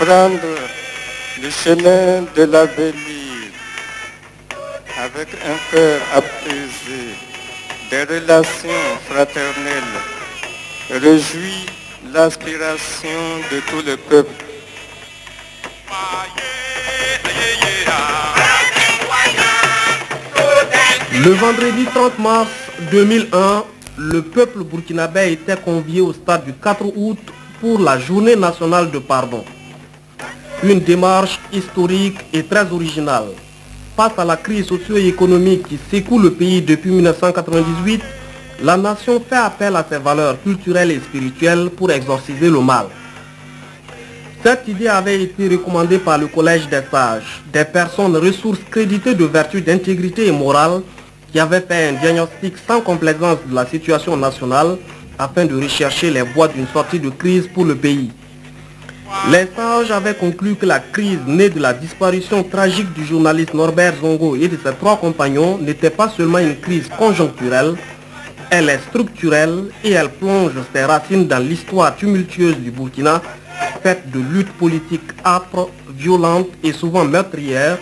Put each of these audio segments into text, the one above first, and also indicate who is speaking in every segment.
Speaker 1: prendre le chemin de l'avenir avec un cœur apaisé, des relations fraternelles, réjouit l'aspiration de tout le peuple.
Speaker 2: Le vendredi 30 mars 2001, le peuple burkinabé était convié au stade du 4 août pour la journée nationale de pardon. Une démarche historique et très originale. Face à la crise socio-économique qui secoue le pays depuis 1998, la nation fait appel à ses valeurs culturelles et spirituelles pour exorciser le mal. Cette idée avait été recommandée par le Collège des sages, des personnes ressources créditées de vertus d'intégrité et morale qui avaient fait un diagnostic sans complaisance de la situation nationale afin de rechercher les voies d'une sortie de crise pour le pays. Les sages avaient conclu que la crise née de la disparition tragique du journaliste Norbert Zongo et de ses 3 compagnons n'était pas seulement une crise conjoncturelle, elle est structurelle et elle plonge ses racines dans l'histoire tumultueuse du Burkina, faite de luttes politiques âpres, violentes et souvent meurtrières,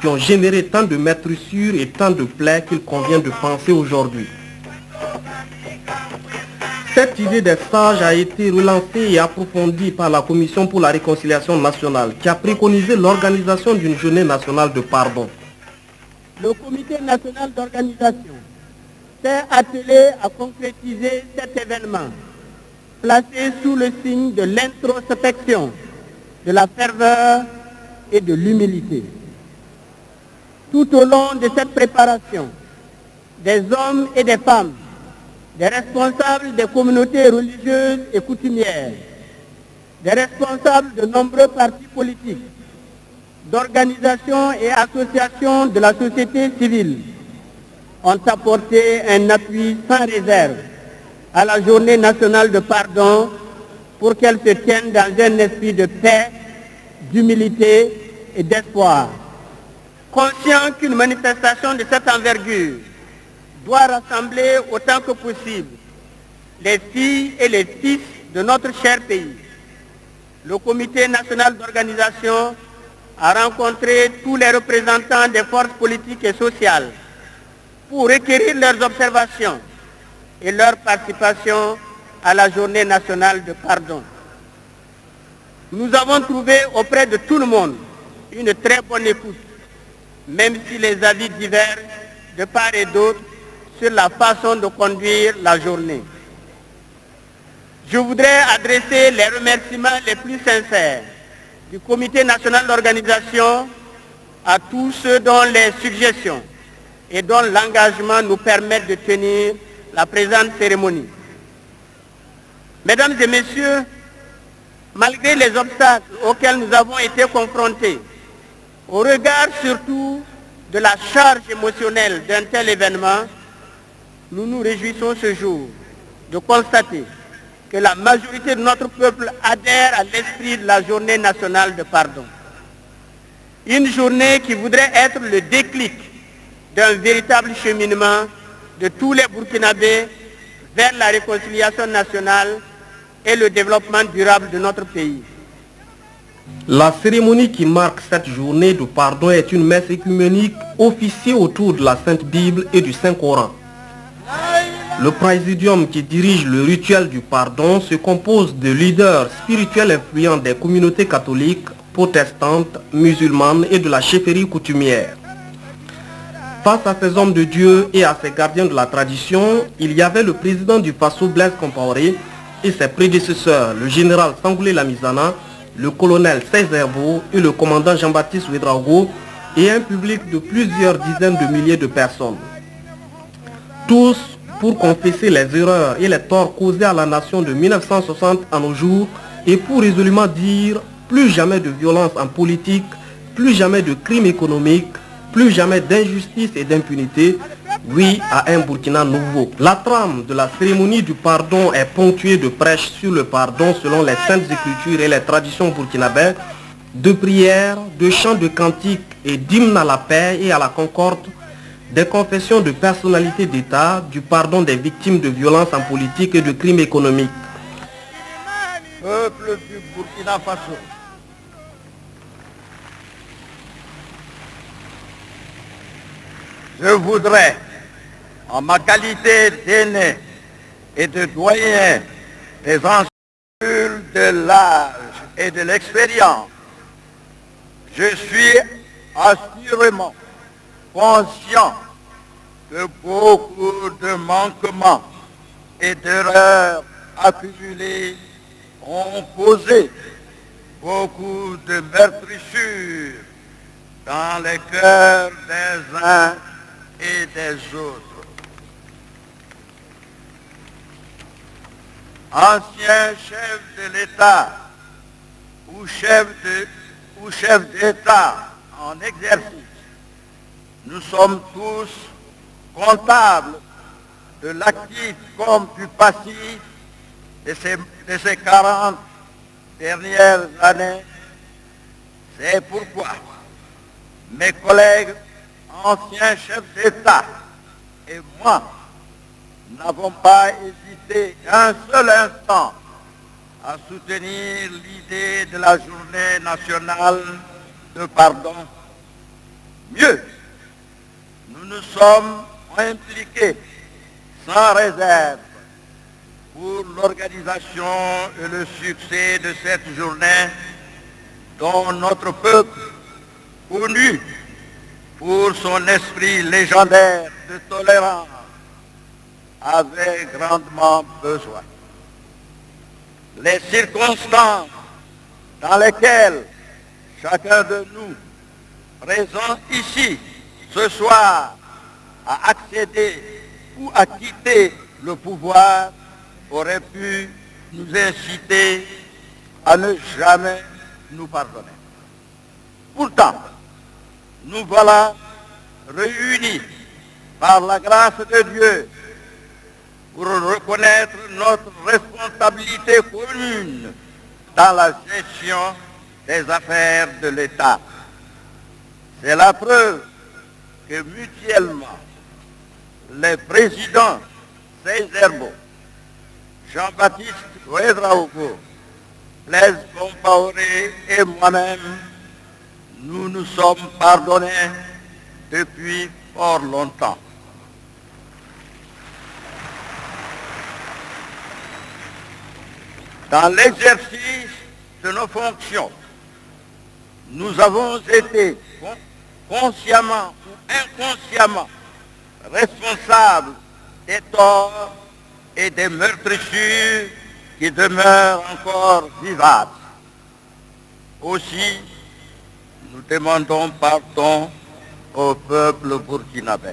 Speaker 2: qui ont généré tant de meurtrissures et tant de plaies qu'il convient de penser aujourd'hui. Cette idée des sages a été relancée et approfondie par la Commission pour la réconciliation nationale, qui a préconisé l'organisation d'une journée nationale de pardon.
Speaker 3: Le comité national d'organisation s'est attelé à concrétiser cet événement, placé sous le signe de l'introspection, de la ferveur et de l'humilité. Tout au long de cette préparation, des hommes et des femmes, des responsables des communautés religieuses et coutumières, des responsables de nombreux partis politiques, d'organisations et associations de la société civile ont apporté un appui sans réserve à la journée nationale de pardon pour qu'elle se tienne dans un esprit de paix, d'humilité et d'espoir. Conscient qu'une manifestation de cette envergure doit rassembler autant que possible les filles et les fils de notre cher pays, le comité national d'organisation a rencontré tous les représentants des forces politiques et sociales pour requérir leurs observations et leur participation à la journée nationale de pardon. Nous avons trouvé auprès de tout le monde une très bonne écoute, même si les avis divergent de part et d'autre sur la façon de conduire la journée. Je voudrais adresser les remerciements les plus sincères du Comité national d'organisation à tous ceux dont les suggestions et dont l'engagement nous permettent de tenir la présente cérémonie. Mesdames et messieurs, malgré les obstacles auxquels nous avons été confrontés, au regard surtout de la charge émotionnelle d'un tel événement, nous nous réjouissons ce jour de constater que la majorité de notre peuple adhère à l'esprit de la journée nationale de pardon. Une journée qui voudrait être le déclic d'un véritable cheminement de tous les Burkinabés vers la réconciliation nationale et le développement durable de notre pays.
Speaker 2: La cérémonie qui marque cette journée de pardon est une messe œcuménique officiée autour de la Sainte Bible et du Saint-Coran. Le présidium qui dirige le rituel du pardon se compose de leaders spirituels influents des communautés catholiques, protestantes, musulmanes et de la chefferie coutumière. Face à ces hommes de Dieu et à ces gardiens de la tradition, il y avait le président du Faso Blaise Compaoré et ses prédécesseurs, le général Sangoulé Lamizana, le colonel Césaire-Beau et le commandant Jean-Baptiste Ouedraogo et un public de plusieurs dizaines de milliers de personnes. Tous pour confesser les erreurs et les torts causés à la nation de 1960 à nos jours et pour résolument dire plus jamais de violence en politique, plus jamais de crimes économiques, plus jamais d'injustice et d'impunité, oui à un Burkina nouveau. La trame de la cérémonie du pardon est ponctuée de prêches sur le pardon selon les saintes écritures et les traditions burkinabées, de prières, de chants de cantiques et d'hymnes à la paix et à la concorde, des confessions de personnalités d'État, du pardon des victimes de violences en politique et de crimes économiques.
Speaker 3: Peuple du Burkina Faso,
Speaker 4: Je voudrais, en ma qualité d'aîné et de doyen des anciens de l'âge et de l'expérience, je suis assurément conscient que beaucoup de manquements et d'erreurs accumulées ont causé beaucoup de meurtrissures dans les cœurs des uns et des autres. Anciens chefs de l'État ou chefs d'État en exercice, nous sommes tous comptables de l'actif comme du passif de ces 40 dernières années. C'est pourquoi mes collègues anciens chefs d'État et moi n'avons pas hésité un seul instant à soutenir l'idée de la journée nationale de pardon. Mieux, nous nous sommes impliqués sans réserve pour l'organisation et le succès de cette journée dont notre peuple, connu pour son esprit légendaire de tolérance, avait grandement besoin. Les circonstances dans lesquelles chacun de nous, présent ici ce soir, a accédé ou a quitté le pouvoir, auraient pu nous inciter à ne jamais nous pardonner. Pourtant, nous voilà réunis par la grâce de Dieu pour reconnaître notre responsabilité commune dans la gestion des affaires de l'État. C'est la preuve que mutuellement, les présidents Césaire, Jean-Baptiste Ouédraogo, Blaise Compaoré et moi-même, nous nous sommes pardonnés depuis fort longtemps. Dans l'exercice de nos fonctions, nous avons été consciemment ou inconsciemment responsables des torts et des meurtrissures qui demeurent encore vivaces. Aussi, nous demandons pardon au peuple burkinabé.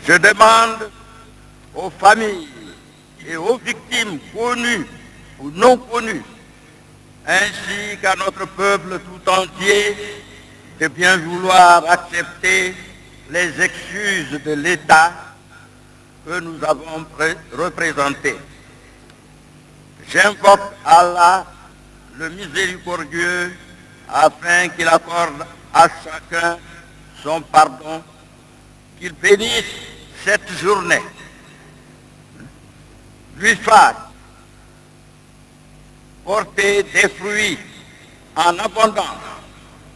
Speaker 4: Je demande aux familles et aux victimes connues ou non connues, ainsi qu'à notre peuple tout entier, de bien vouloir accepter les excuses de l'État que nous avons représenté. J'invoque Allah, le miséricordieux, afin qu'il accorde à chacun son pardon, qu'il bénisse cette journée, lui fasse porter des fruits en abondance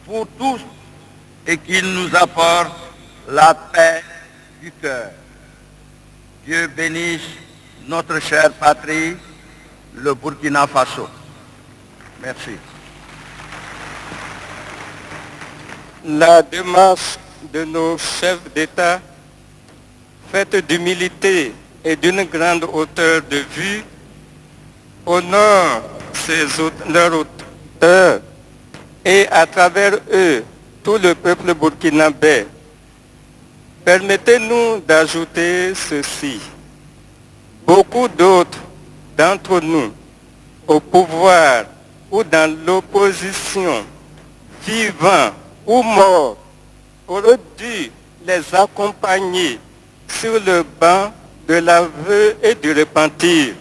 Speaker 4: pour tous et qu'il nous apporte la paix du cœur. Dieu bénisse notre chère patrie, le Burkina Faso. Merci.
Speaker 1: La démarche de nos chefs d'État, faite d'humilité et d'une grande hauteur de vue, honore leurs auteurs et à travers eux tout le peuple burkinabé. Permettez-nous d'ajouter ceci. Beaucoup d'autres d'entre nous, au pouvoir ou dans l'opposition, vivants ou morts, auraient dû les accompagner sur le banc de l'aveu et du repentir.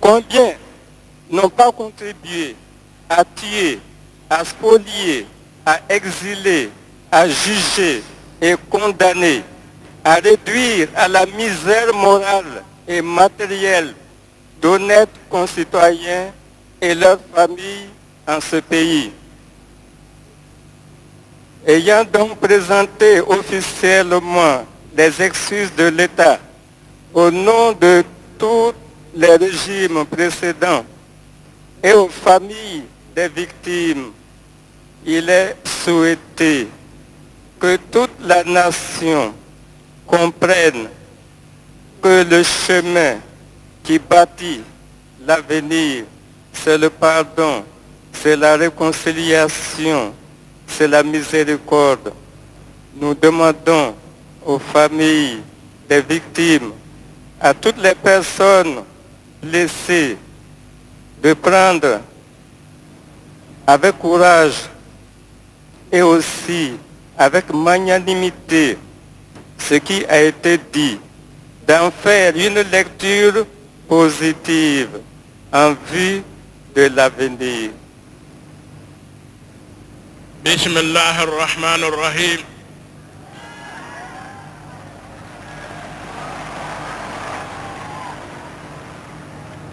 Speaker 1: Combien n'ont pas contribué à tuer, à spolier, à exiler, à juger et condamner, à réduire à la misère morale et matérielle d'honnêtes concitoyens et leurs familles en ce pays. Ayant donc présenté officiellement les excuses de l'État au nom de tous les régimes précédents et aux familles des victimes, il est souhaité que toute la nation comprenne que le chemin qui bâtit l'avenir, c'est le pardon, c'est la réconciliation, c'est la miséricorde. Nous demandons aux familles des victimes, à toutes les personnes blessées, de prendre avec courage et aussi avec magnanimité ce qui a été dit, d'en faire une lecture positive en vue de l'avenir.
Speaker 5: Bismillah ar-Rahman ar-Rahim.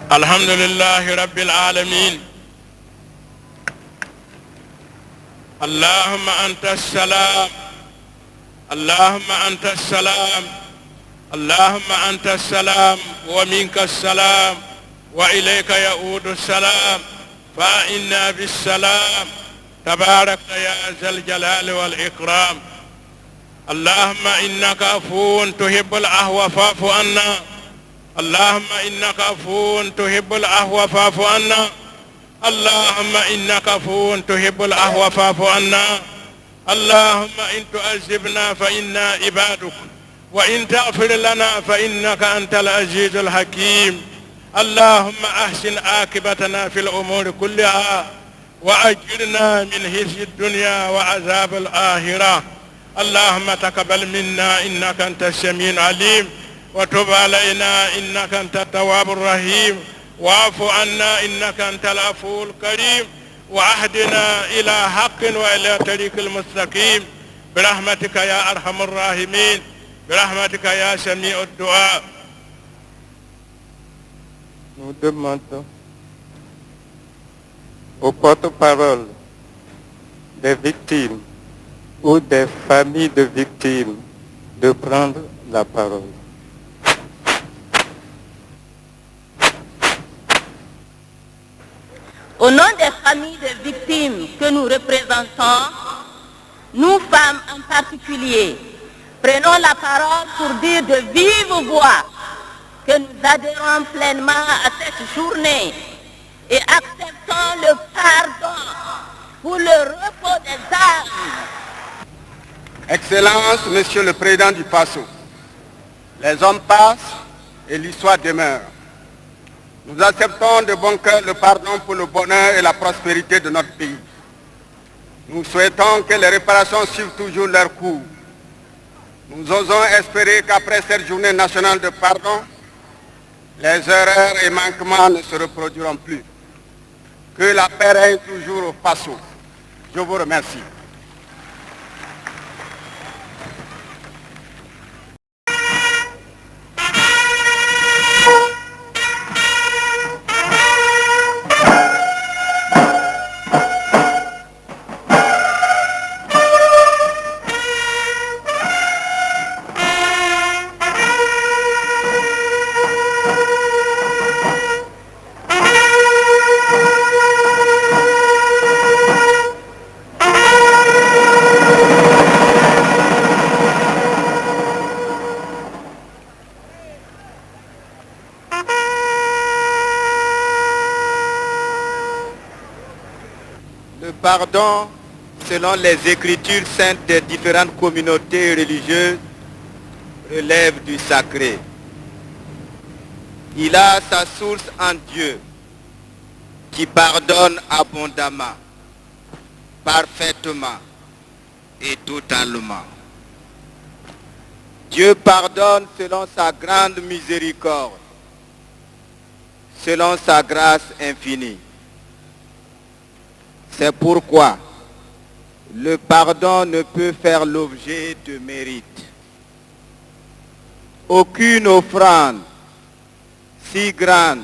Speaker 5: Alhamdulillahi Rabbil Alameen. Allahumma anta salam. Allahumma anta salam. Allahumma anta salam wa minka salam wa ilayka ya'udu salam fa inna bis salam tabarakta ya zal jalali wal ikram. Allahumma innaka afuwun tuhibbul ahwa fa'fu anna. اللهم إنك عفو تحب العفو فاعف عنا. اللهم إنك عفو تحب العفو فاعف عنا. اللهم إن تعذبنا فإنا عبادك وإن تغفر لنا فإنك أنت العزيز الحكيم. اللهم أحسن عاقبتنا في الأمور كلها وأجرنا من خزي الدنيا وعذاب الآخرة. اللهم تقبل منا إنك أنت السميع العليم وتب علينا إنك أنت التواب الرحيم واعف عنا إنك أنت العفو الكريم وأهدنا إلى حق وإلى طريق المستقيم برحمتك يا أرحم الراحمين برحمتك يا سميع الدعاء.
Speaker 1: Nous demandons aux porte-parole des victimes ou des familles de victimes de prendre la parole.
Speaker 6: Au nom des familles de victimes que nous représentons, nous femmes en particulier, prenons la parole pour dire de vive voix que nous adhérons pleinement à cette journée et acceptons le pardon pour le repos des âmes.
Speaker 7: Excellence, Monsieur le Président du PASO, les hommes passent et l'histoire demeure. Nous acceptons de bon cœur le pardon pour le bonheur et la prospérité de notre pays. Nous souhaitons que les réparations suivent toujours leur cours. Nous osons espérer qu'après cette journée nationale de pardon, les erreurs et manquements ne se reproduiront plus. Que la paix règne toujours au PASO. Je vous remercie.
Speaker 1: Pardon, selon les écritures saintes des différentes communautés religieuses, relève du sacré. Il a sa source en Dieu, qui pardonne abondamment, parfaitement et totalement. Dieu pardonne selon sa grande miséricorde, selon sa grâce infinie. C'est pourquoi le pardon ne peut faire l'objet de mérite. Aucune offrande, si grande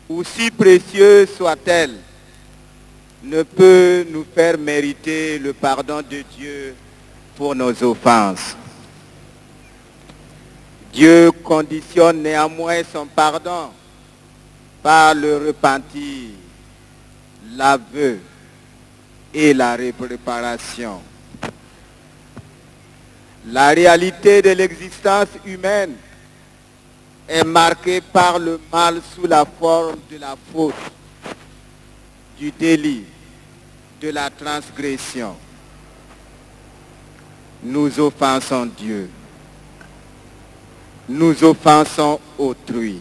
Speaker 1: ou si précieuse soit-elle,
Speaker 7: ne peut nous faire mériter le pardon de Dieu pour nos offenses. Dieu conditionne néanmoins son pardon par le repentir, l'aveu et la réparation. La réalité de l'existence humaine est marquée par le mal sous la forme de la faute, du délit, de la transgression. Nous offensons Dieu. Nous offensons autrui.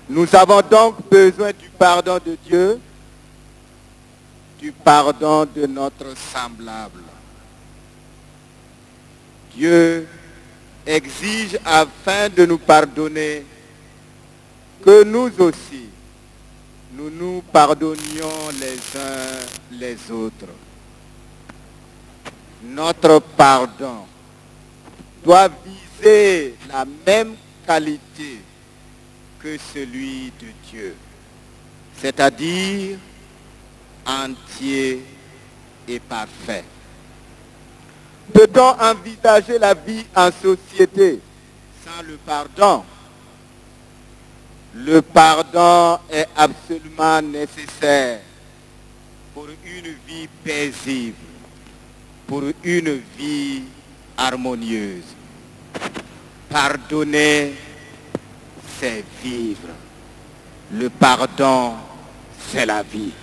Speaker 7: Nous avons donc besoin du pardon de Dieu, du pardon de notre semblable. Dieu exige afin de nous pardonner que nous aussi, nous nous pardonnions les uns les autres. Notre pardon doit viser la même qualité que celui de Dieu, c'est-à-dire entier et parfait. Peut-on envisager la vie en société sans le pardon? Le pardon est absolument nécessaire pour une vie paisible, pour une vie harmonieuse. Pardonner, c'est vivre. Le pardon, c'est la vie.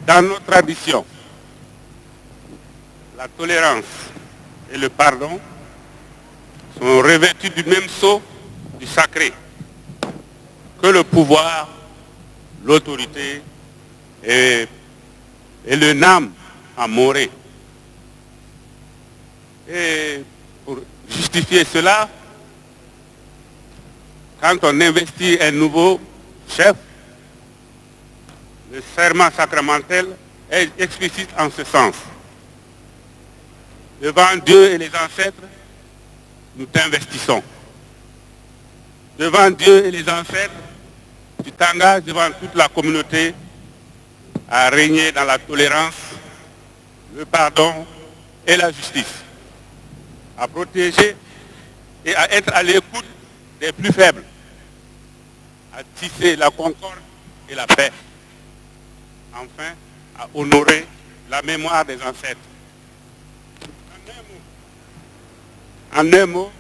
Speaker 5: Dans nos traditions, la tolérance et le pardon sont revêtus du même sceau du sacré que le pouvoir, l'autorité et le nam amoré. Et pour justifier cela, quand on investit un nouveau chef, le serment sacramentel est explicite en ce sens. Devant Dieu et les ancêtres, nous t'investissons. Devant Dieu et les ancêtres, tu t'engages devant toute la communauté à régner dans la tolérance, le pardon et la justice, à protéger et à être à l'écoute des plus faibles, à tisser la concorde et la paix, enfin à honorer la mémoire des ancêtres. En un mot,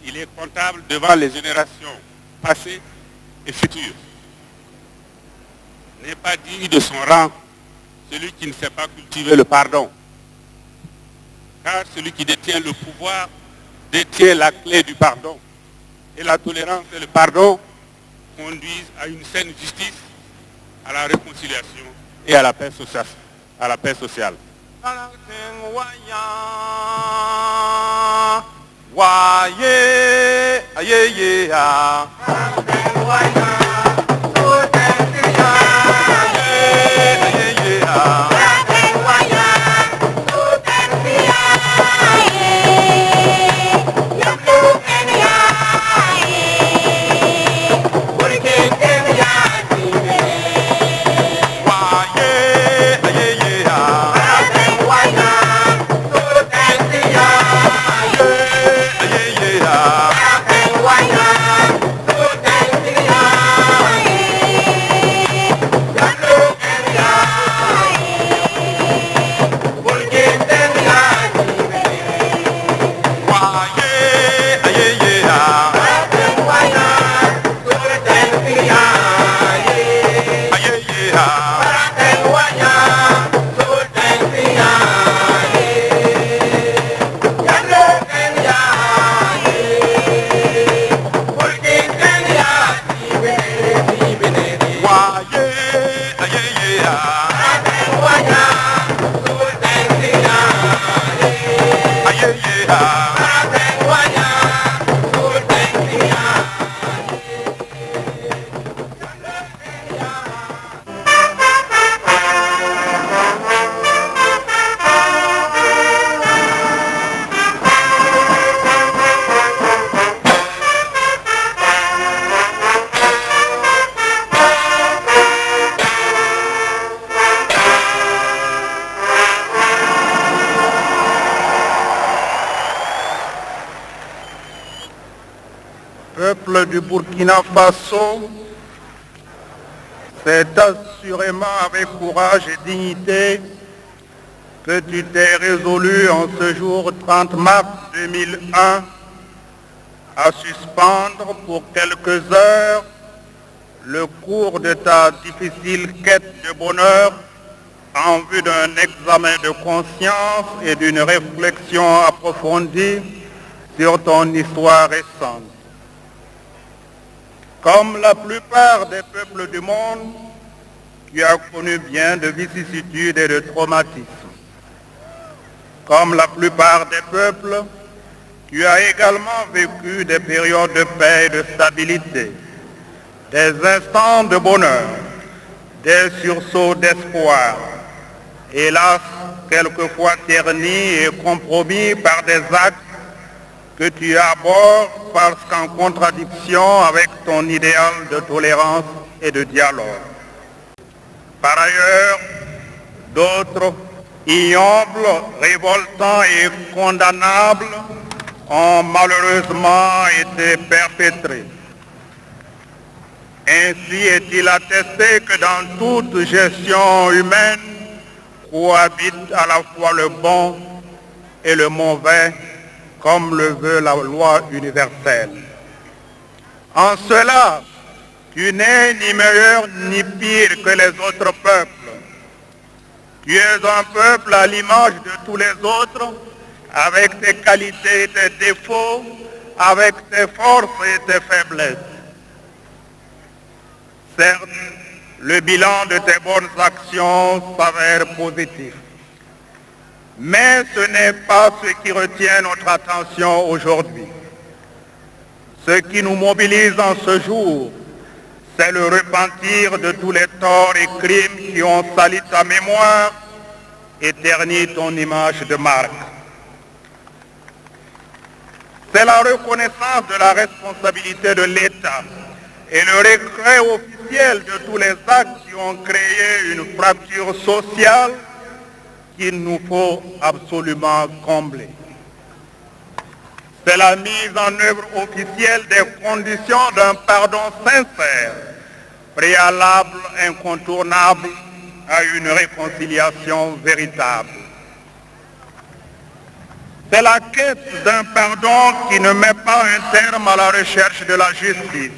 Speaker 5: il est comptable devant les générations passées et futures. N'est pas digne de son rang celui qui ne sait pas cultiver le pardon. Car celui qui détient le pouvoir détient la clé du pardon. Et la tolérance et le pardon conduisent à une saine justice, à la réconciliation et à la paix sociale.
Speaker 8: Yeah.
Speaker 7: Peuple du Burkina Faso, c'est assurément avec courage et dignité que tu t'es résolu en ce jour 30 mars 2001 à suspendre pour quelques heures le cours de ta difficile quête de bonheur en vue d'un examen de conscience et d'une réflexion approfondie sur ton histoire récente. Comme la plupart des peuples du monde, tu as connu bien de vicissitudes et de traumatismes. Comme la plupart des peuples, tu as également vécu des périodes de paix et de stabilité, des instants de bonheur, des sursauts d'espoir, hélas, quelquefois ternis et compromis par des actes que tu abordes parce qu'en contradiction avec ton idéal de tolérance et de dialogue. Par ailleurs, d'autres ignobles, révoltants et condamnables ont malheureusement été perpétrés. Ainsi est-il attesté que dans toute gestion humaine cohabite à la fois le bon et le mauvais, comme le veut la loi universelle. En cela, tu n'es ni meilleur ni pire que les autres peuples. Tu es un peuple à l'image de tous les autres, avec tes qualités et tes défauts, avec tes forces et tes faiblesses. Certes, le bilan de tes bonnes actions s'avère positif. Mais ce n'est pas ce qui retient notre attention aujourd'hui. Ce qui nous mobilise en ce jour, c'est le repentir de tous les torts et crimes qui ont sali ta mémoire et terni ton image de marque. C'est la reconnaissance de la responsabilité de l'État et le regret officiel de tous les actes qui ont créé une fracture sociale qu'il nous faut absolument combler. C'est la mise en œuvre officielle des conditions d'un pardon sincère, préalable, incontournable à une réconciliation véritable. C'est la quête d'un pardon qui ne met pas un terme à la recherche de la justice.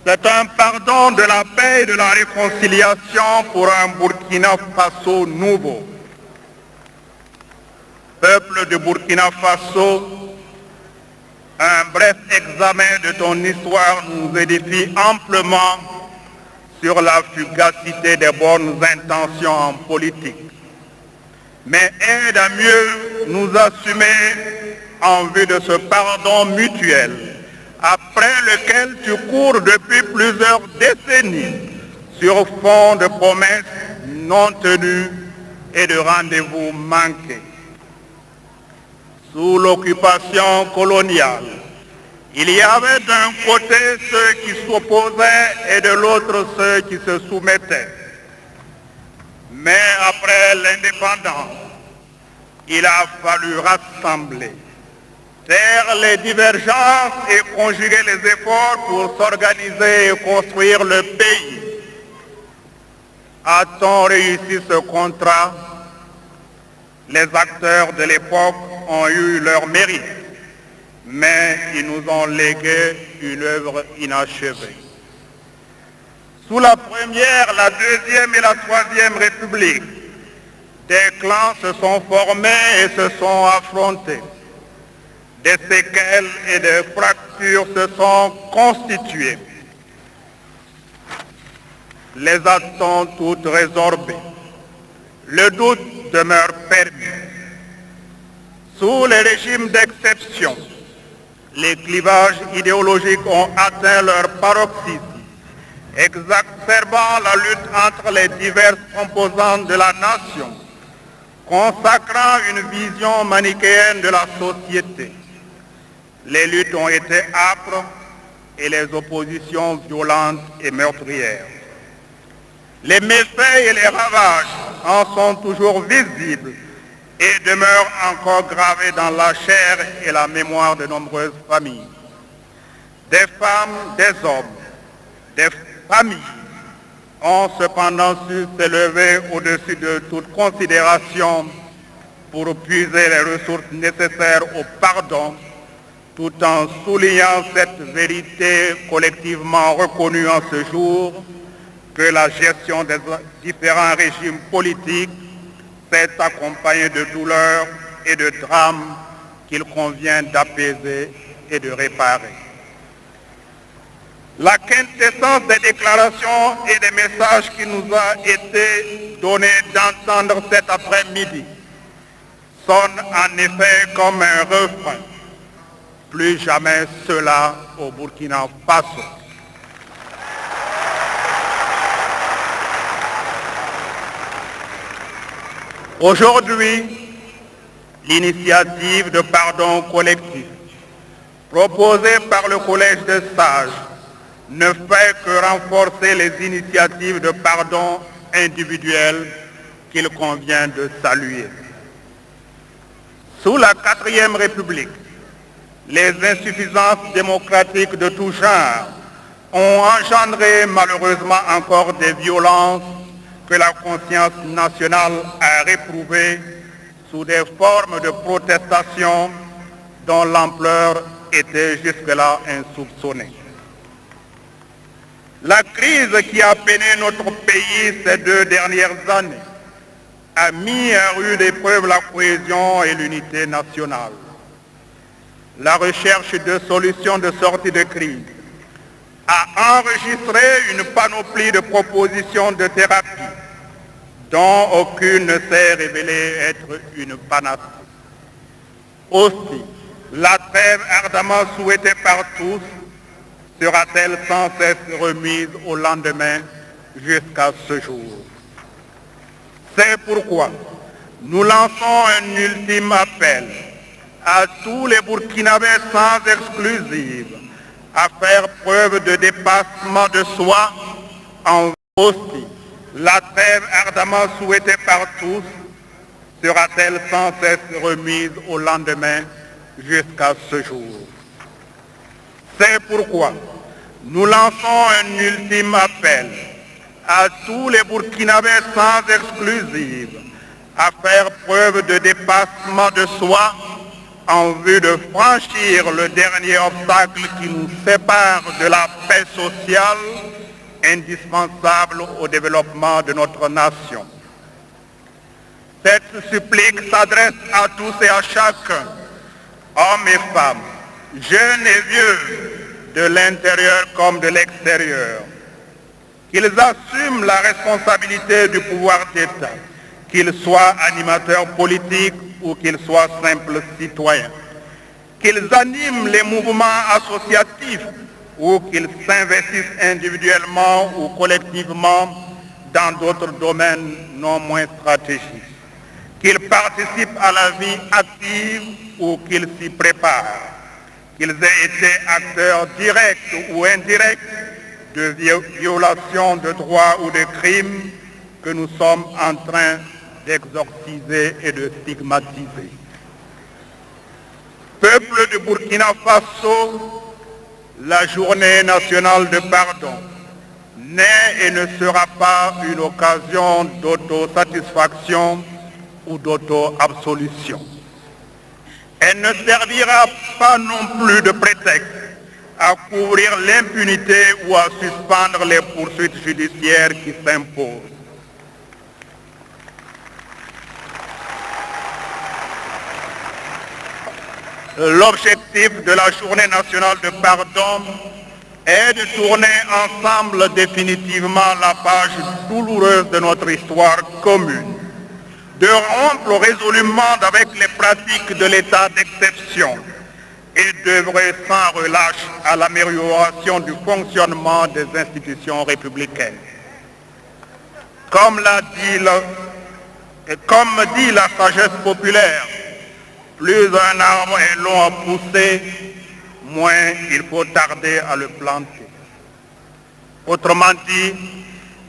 Speaker 7: C'est un pardon de la paix et de la réconciliation pour un Burkina Faso nouveau. Peuple du Burkina Faso, un bref examen de ton histoire nous édifie amplement sur la fugacité des bonnes intentions en politique, mais aide à mieux nous assumer en vue de ce pardon mutuel, après lequel tu cours depuis plusieurs décennies sur fond de promesses non tenues et de rendez-vous manqués. Sous l'occupation coloniale, il y avait d'un côté ceux qui s'opposaient et de l'autre ceux qui se soumettaient. Mais après l'indépendance, il a fallu rassembler, taire les divergences et conjuguer les efforts pour s'organiser et construire le pays. A-t-on réussi ce contrat? Les acteurs de l'époque ont eu leur mérite, mais ils nous ont légué une œuvre inachevée. Sous la première, la deuxième et la troisième République, des clans se sont formés et se sont affrontés. Des séquelles et des fractures se sont constituées. Les a-t-on toutes résorbées? Le doute demeure permis. Sous les régimes d'exception, les clivages idéologiques ont atteint leur paroxysme, exacerbant la lutte entre les diverses composantes de la nation, consacrant une vision manichéenne de la société. Les luttes ont été âpres et les oppositions violentes et meurtrières. Les méfaits et les ravages en sont toujours visibles et demeurent encore gravés dans la chair et la mémoire de nombreuses familles. Des femmes, des hommes, des familles ont cependant su s'élever au-dessus de toute considération pour puiser les ressources nécessaires au pardon, tout en soulignant cette vérité collectivement reconnue en ce jour, que la gestion des différents régimes politiques s'est accompagnée de douleurs et de drames qu'il convient d'apaiser et de réparer. La quintessence des déclarations et des messages qui nous a été donné d'entendre cet après-midi sonne en effet comme un refrain. Plus jamais cela au Burkina Faso. Aujourd'hui, l'initiative de pardon collectif proposée par le Collège des sages ne fait que renforcer les initiatives de pardon individuelles qu'il convient de saluer. Sous la 4e République, les insuffisances démocratiques de tout genre ont engendré malheureusement encore des violences que la conscience nationale a réprouvées sous des formes de protestation dont l'ampleur était jusque-là insoupçonnée. La crise qui a peiné notre pays ces 2 dernières années a mis à rude épreuve la cohésion et l'unité nationale. La recherche de solutions de sortie de crise a enregistré une panoplie de propositions de thérapie dont aucune ne s'est révélée être une panacée. Aussi, la trêve ardemment souhaitée par tous sera-t-elle sans cesse remise au lendemain jusqu'à ce jour. C'est pourquoi nous lançons un ultime appel à tous les Burkinabés sans exclusive à faire preuve de dépassement de soi en aussi. La trêve ardemment souhaitée par tous sera-t-elle sans cesse remise au lendemain jusqu'à ce jour. C'est pourquoi nous lançons un ultime appel à tous les Burkinabés sans exclusive à faire preuve de dépassement de soi en vue de franchir le dernier obstacle qui nous sépare de la paix sociale indispensable au développement de notre nation. Cette supplique s'adresse à tous et à chacun, hommes et femmes, jeunes et vieux, de l'intérieur comme de l'extérieur, qu'ils assument la responsabilité du pouvoir d'État, qu'ils soient animateurs politiques ou qu'ils soient simples citoyens, qu'ils animent les mouvements associatifs ou qu'ils s'investissent individuellement ou collectivement dans d'autres domaines non moins stratégiques, qu'ils participent à la vie active ou qu'ils s'y préparent, qu'ils aient été acteurs directs ou indirects de violations de droits ou de crimes que nous sommes en train d'exorciser et de stigmatiser. Peuple du Burkina Faso, la journée nationale de pardon n'est et ne sera pas une occasion d'autosatisfaction ou d'auto-absolution. Elle ne servira pas non plus de prétexte à couvrir l'impunité ou à suspendre les poursuites judiciaires qui s'imposent. L'objectif de la journée nationale de pardon est de tourner ensemble définitivement la page douloureuse de notre histoire commune, de rompre résolument avec les pratiques de l'état d'exception et d'œuvrer sans relâche à l'amélioration du fonctionnement des institutions républicaines. Comme dit la sagesse populaire, plus un arbre est long à pousser, moins il faut tarder à le planter. Autrement dit,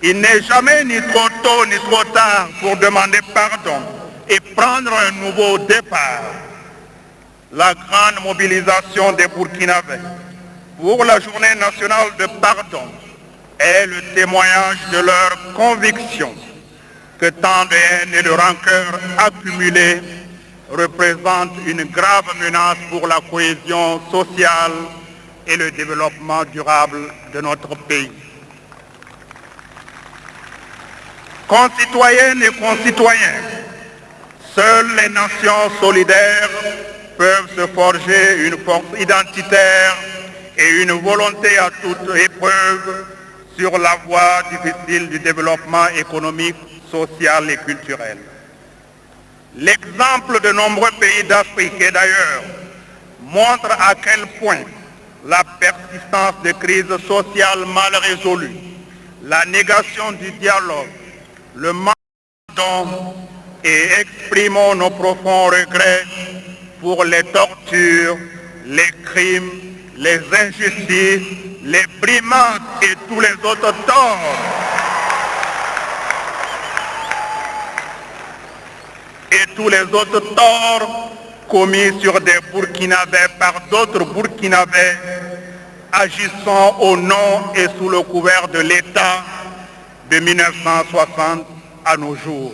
Speaker 7: il n'est jamais ni trop tôt ni trop tard pour demander pardon et prendre un nouveau départ. La grande mobilisation des Burkinabés
Speaker 8: pour la journée nationale de pardon est le témoignage de leur conviction que tant de haine et de rancœur accumulées représentent une grave menace pour la cohésion sociale et le développement durable de notre pays. Concitoyennes et concitoyens, seules les nations solidaires peuvent se forger une force identitaire et une volonté à toute épreuve sur la voie difficile du développement économique, social et culturel. L'exemple de nombreux pays d'Afrique et d'ailleurs montre à quel point la persistance de crises sociales mal résolues, la négation du dialogue, le manque de pardon, et exprimons nos profonds regrets pour les tortures, les crimes, les injustices, les brimades et tous les autres torts. Et tous les autres torts commis sur des Burkinabés par d'autres Burkinabés agissant au nom et sous le couvert de l'État de 1960 à nos jours.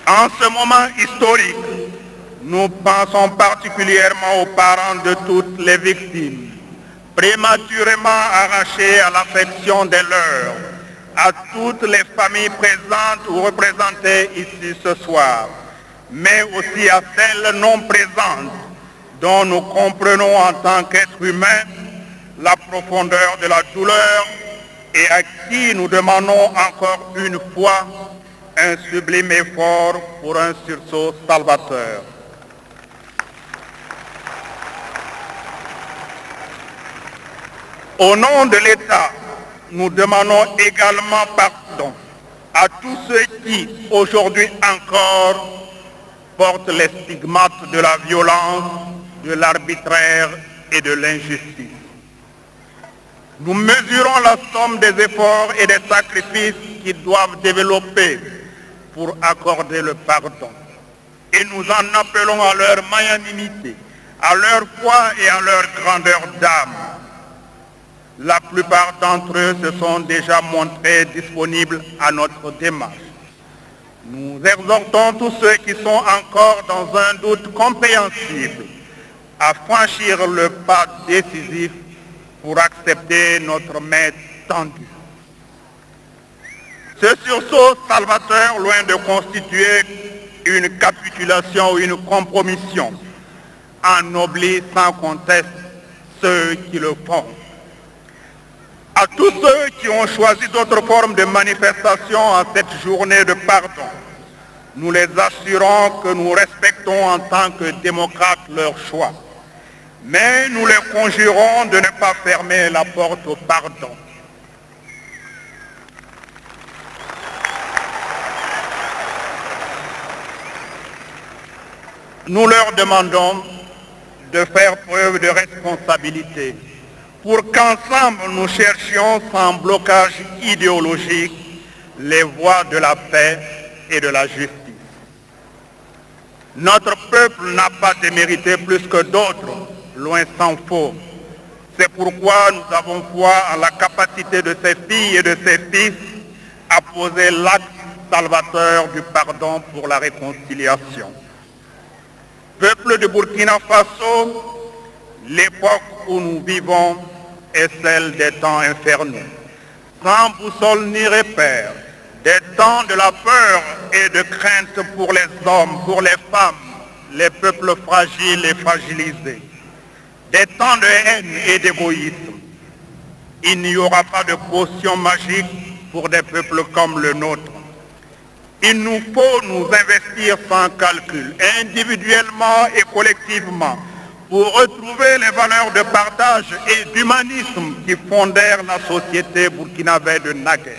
Speaker 8: En ce moment historique, nous pensons particulièrement aux parents de toutes les victimes, prématurément arrachés à l'affection des leurs, à toutes les familles présentes ou représentées ici ce soir, mais aussi à celles non présentes, dont nous comprenons en tant qu'êtres humains la profondeur de la douleur et à qui nous demandons encore une fois un sublime effort pour un sursaut salvateur. Au nom de l'État, nous demandons également pardon à tous ceux qui, aujourd'hui encore, portent les stigmates de la violence, de l'arbitraire et de l'injustice. Nous mesurons la somme des efforts et des sacrifices qu'ils doivent développer pour accorder le pardon. Et nous en appelons à leur magnanimité, à leur foi et à leur grandeur d'âme. La plupart d'entre eux se sont déjà montrés disponibles à notre démarche. Nous exhortons tous ceux qui sont encore dans un doute compréhensible à franchir le pas décisif pour accepter notre main tendue. Ce sursaut salvateur, loin de constituer une capitulation ou une compromission, ennoblit sans conteste ceux qui le font. À tous ceux qui ont choisi d'autres formes de manifestation en cette journée de pardon, nous les assurons que nous respectons en tant que démocrates leur choix. Mais nous les conjurons de ne pas fermer la porte au pardon. Nous leur demandons de faire preuve de responsabilité pour qu'ensemble nous cherchions sans blocage idéologique les voies de la paix et de la justice. Notre peuple n'a pas démérité plus que d'autres, loin s'en faut. C'est pourquoi nous avons foi en la capacité de ses filles et de ses fils à poser l'acte salvateur du pardon pour la réconciliation. Peuple de Burkina Faso, l'époque où nous vivons est celle des temps infernaux, sans boussole ni repère, des temps de la peur et de crainte pour les hommes, pour les femmes, les peuples fragiles et fragilisés, des temps de haine et d'égoïsme. Il n'y aura pas de potion magique pour des peuples comme le nôtre. Il nous faut nous investir sans calcul, individuellement et collectivement, pour retrouver les valeurs de partage et d'humanisme qui fondèrent la société burkinabé de naguère.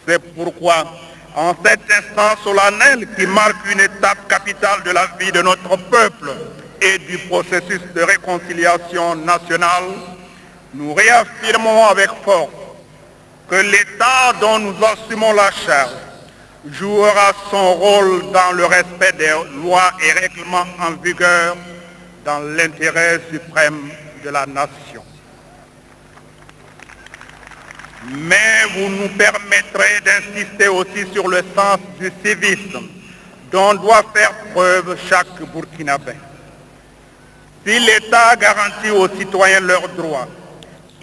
Speaker 8: C'est pourquoi, en cet instant solennel qui marque une étape capitale de la vie de notre peuple et du processus de réconciliation nationale, nous réaffirmons avec force que l'État dont nous assumons la charge, jouera son rôle dans le respect des lois et règlements en vigueur dans l'intérêt suprême de la nation. Mais vous nous permettrez d'insister aussi sur le sens du civisme dont doit faire preuve chaque Burkinabé. Si l'État garantit aux citoyens leurs droits,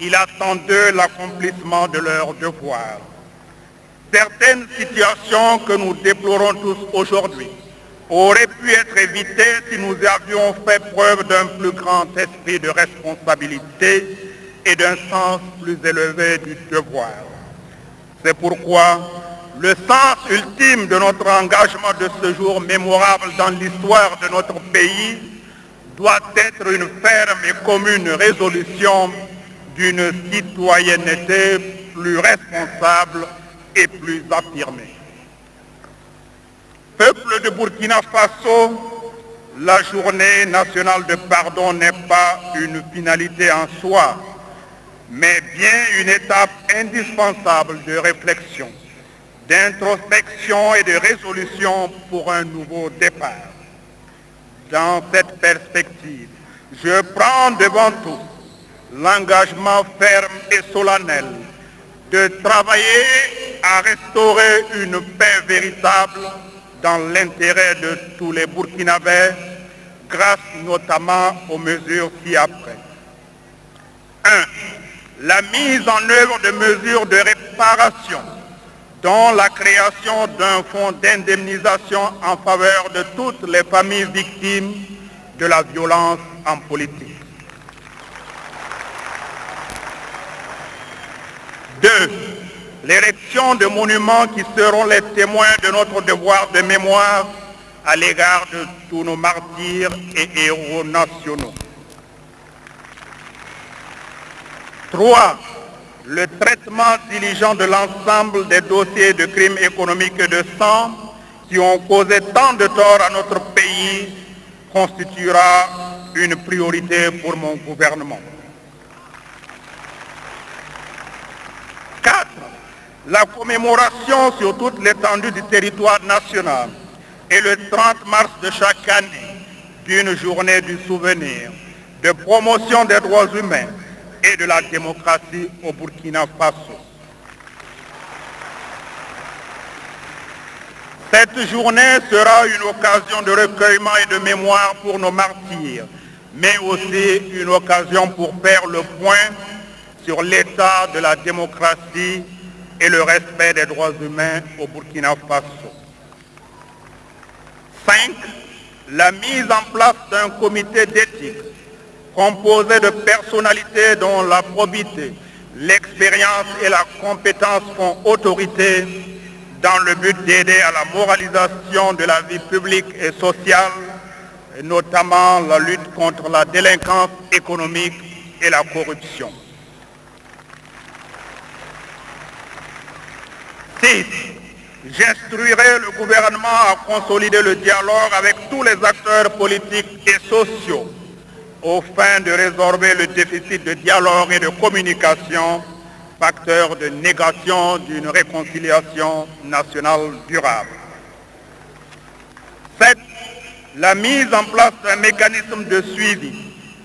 Speaker 8: il attend d'eux l'accomplissement de leurs devoirs. Certaines situations que nous déplorons tous aujourd'hui auraient pu être évitées si nous avions fait preuve d'un plus grand esprit de responsabilité et d'un sens plus élevé du devoir. C'est pourquoi le sens ultime de notre engagement de ce jour mémorable dans l'histoire de notre pays doit être une ferme et commune résolution d'une citoyenneté plus responsable et plus affirmée. Peuple de Burkina Faso, la journée nationale de pardon n'est pas une finalité en soi, mais bien une étape indispensable de réflexion, d'introspection et de résolution pour un nouveau départ. Dans cette perspective, je prends devant tous l'engagement ferme et solennel de travailler à restaurer une paix véritable dans l'intérêt de tous les Burkinabés, grâce notamment aux mesures ci-après. 1. La mise en œuvre de mesures de réparation, dont la création d'un fonds d'indemnisation en faveur de toutes les familles victimes de la violence en politique. 2. L'érection de monuments qui seront les témoins de notre devoir de mémoire à l'égard de tous nos martyrs et héros nationaux. 3. Le traitement diligent de l'ensemble des dossiers de crimes économiques et de sang qui ont causé tant de tort à notre pays constituera une priorité pour mon gouvernement. 4. La commémoration sur toute l'étendue du territoire national et le 30 mars de chaque année d'une journée du souvenir, de promotion des droits humains et de la démocratie au Burkina Faso. Cette journée sera une occasion de recueillement et de mémoire pour nos martyrs, mais aussi une occasion pour faire le point sur l'état de la démocratie et le respect des droits humains au Burkina Faso. 5. La mise en place d'un comité d'éthique composé de personnalités dont la probité, l'expérience et la compétence font autorité dans le but d'aider à la moralisation de la vie publique et sociale, et notamment la lutte contre la délinquance économique et la corruption. 6. J'instruirai le gouvernement à consolider le dialogue avec tous les acteurs politiques et sociaux aux fins de résorber le déficit de dialogue et de communication, facteur de négation d'une réconciliation nationale durable. 7. La mise en place d'un mécanisme de suivi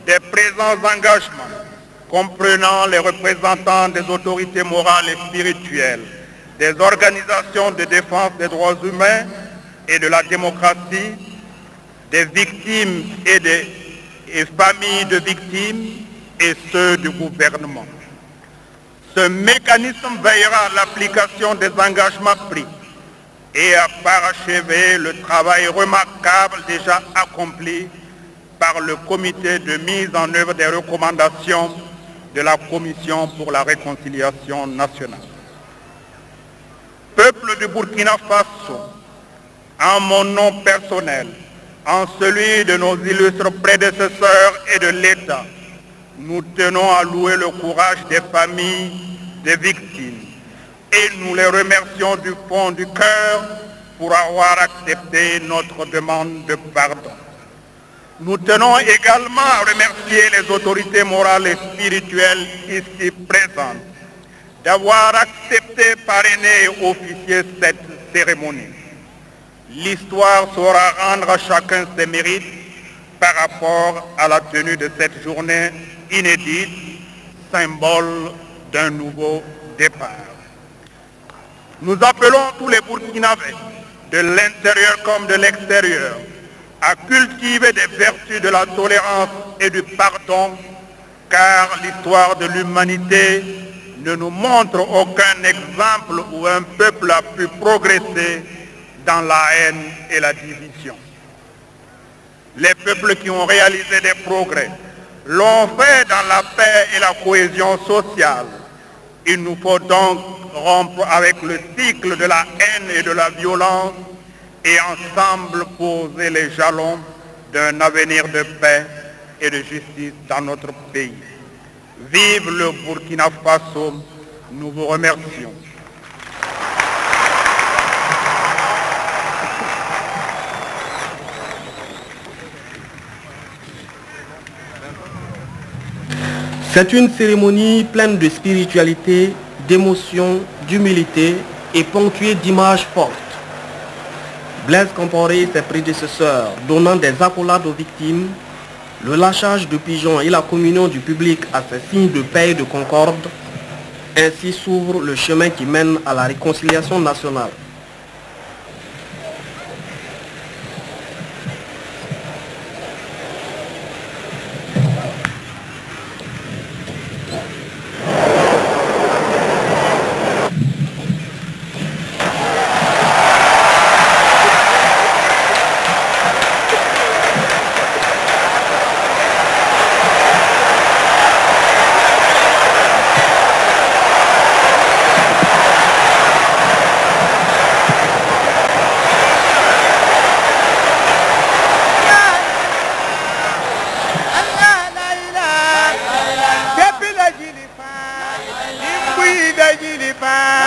Speaker 8: des présents engagements, comprenant les représentants des autorités morales et spirituelles, des organisations de défense des droits humains et de la démocratie, des victimes et des familles de victimes et ceux du gouvernement. Ce mécanisme veillera à l'application des engagements pris et à parachever le travail remarquable déjà accompli par le comité de mise en œuvre des recommandations de la Commission pour la réconciliation nationale. Peuple du Burkina Faso, en mon nom personnel, en celui de nos illustres prédécesseurs et de l'État, nous tenons à louer le courage des familles des victimes et nous les remercions du fond du cœur pour avoir accepté notre demande de pardon. Nous tenons également à remercier les autorités morales et spirituelles ici présentes d'avoir accepté, parrainer et officier cette cérémonie. L'histoire saura rendre à chacun ses mérites par rapport à la tenue de cette journée inédite, symbole d'un nouveau départ. Nous appelons tous les Burkinabés, de l'intérieur comme de l'extérieur, à cultiver des vertus de la tolérance et du pardon, car l'histoire de l'humanité ne nous montre aucun exemple où un peuple a pu progresser dans la haine et la division. Les peuples qui ont réalisé des progrès l'ont fait dans la paix et la cohésion sociale. Il nous faut donc rompre avec le cycle de la haine et de la violence et ensemble poser les jalons d'un avenir de paix et de justice dans notre pays. Vive le Burkina Faso, nous vous remercions.
Speaker 2: C'est une cérémonie pleine de spiritualité, d'émotion, d'humilité et ponctuée d'images fortes. Blaise Compaoré et ses prédécesseurs donnant des accolades aux victimes, le lâchage de pigeons et la communion du public à ces signes de paix et de concorde, ainsi s'ouvre le chemin qui mène à la réconciliation nationale.
Speaker 9: Let it fall.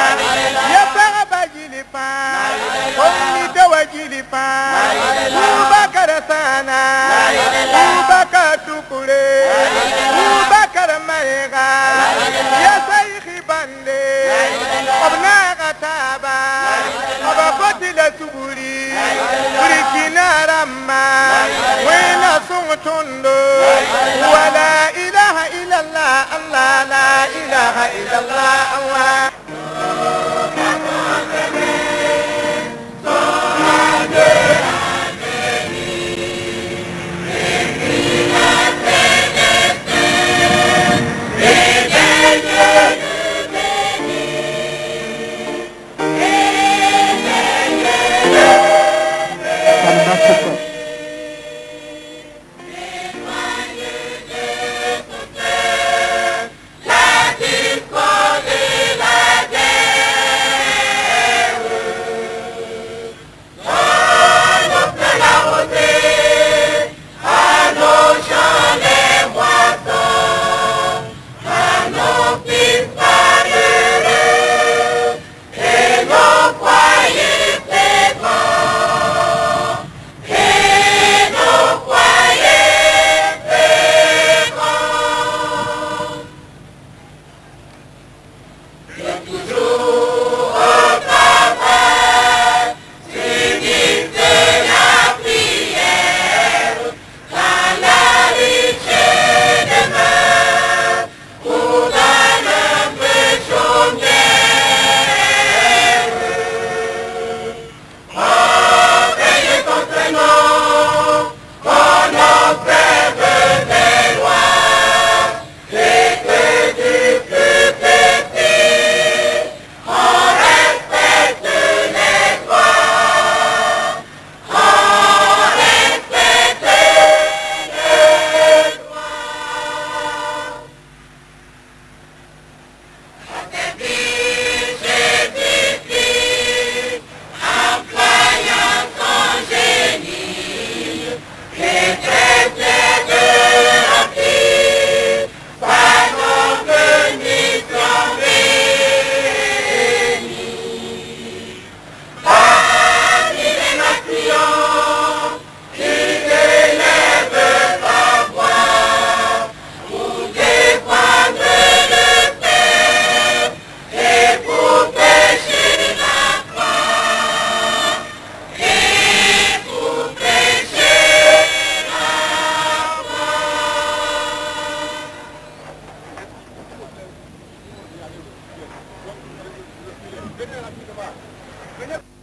Speaker 7: Venez.